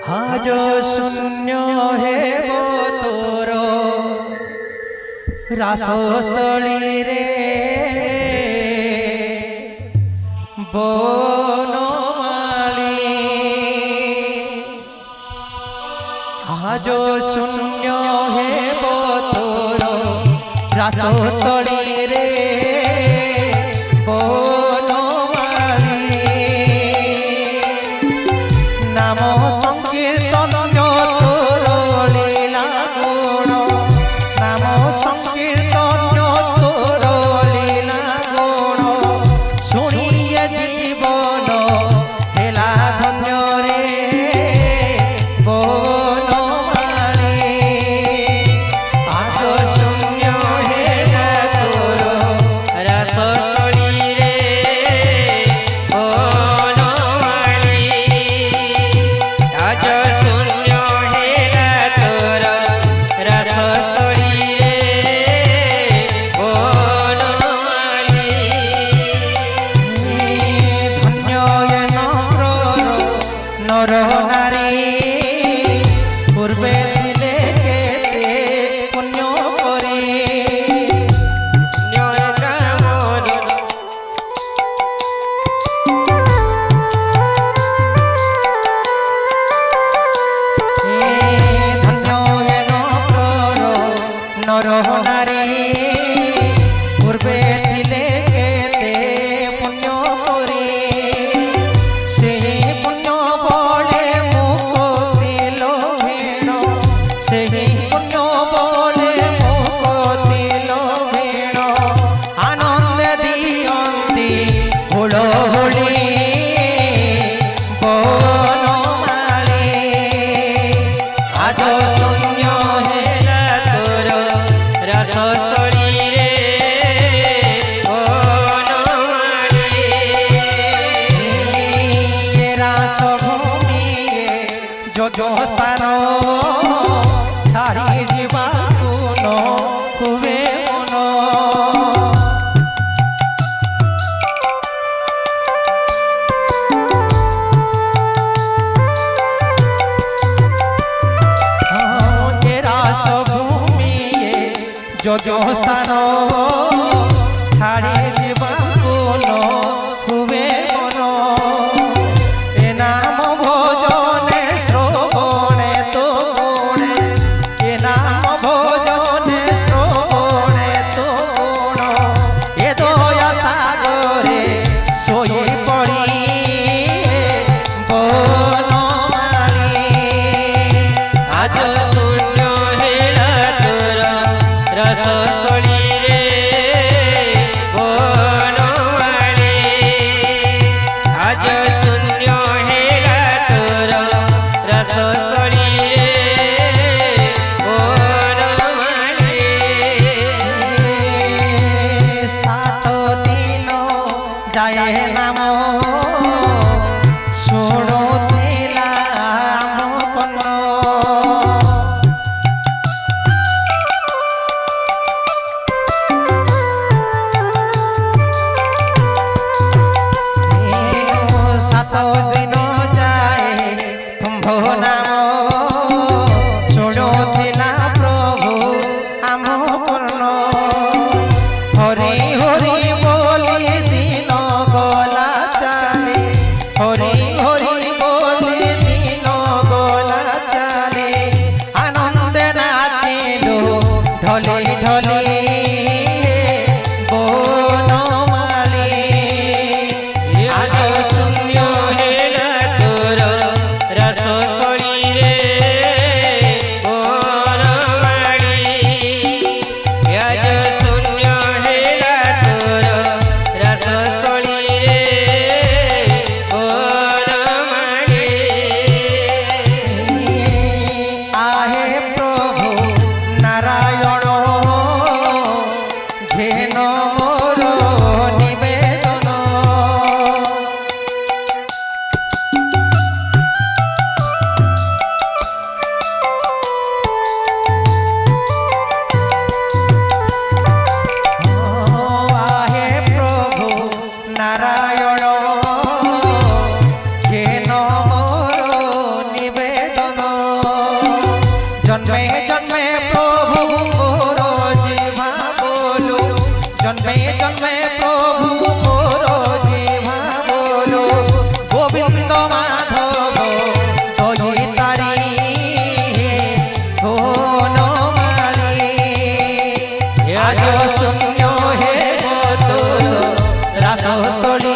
आज शून्य हेबो तोर रासस्थली रे बनमाली। आज शून्य हेबो तोर रासस्थली रे बनमाली। नाम संकीर्तन तोर लीला गुण, नाम संकीर्तन तोर लीला गुण, शुणिए जीवन हेला धन्य रे बनमाली। आज शून्य हेला तोर रासस्थली रे बनमाली। आज शून्य हेला तोर रासस्थली रे बनमाली। धन्य ये नर नारी पूर्वे दिले केते पुण्य करे। धन्य ये नर नारी पूर्वे दिले केते पुण्य करे। সেই পুণ্য বলে মুক্তি লোভেন, সেই পুণ্য বলে মুক্তি লোভেন, আনন্দে দিয়ন্তি হুলহুলি বনমালী। আজ শূন্য হেলা তোর রাসস্থলী রে বনমালী। রাসভূমি যজ্ঞস্থান ছাড়ি ଯିବାକୁ ନ ହୁଏ ମନ। ଏ ରାସଭୂମି ଯଜ୍ଞସ୍ଥାନ ଛାଡ଼ି ଯିବାକୁ ନ ହୁଏ ମନ। এ নাম ভজনে শ্রবণে তো গুণে, এ নাম ভজনে শ্রবণে তো গুণ, এ দয়া সাগরে শোই পড়ি বনমালী। আজ শূন্য হেলা তোর রাসস্থলী রে বনমালী। আজ শূন্য হেলা তোর রাসস্থলী রে বনমালী। সাত দিন যায় নাম শুণুଥିଲା ଆମ କନ। সাত দিন যায় তুম্ভ নাম শুণুଥିଲା প্রভু ଆମ କର୍ଣ୍ଣ। হরি হরি বলি দিন গলা চালে, হরি হরি বলি দিন গলা চালে, আনন্দে নাচিলু ঢলে ঢলে বনমালী। আজ শূন্য হেলা তোর রাসস্থলী রে जन्मे जन्मे प्रभु मोर जिह्वा बोलो जन्मे जन्मे प्रभु मोर जिह्वा बोलो गोविंद माधव तोई तारी वनमाली आज शून्य हे रासस्थली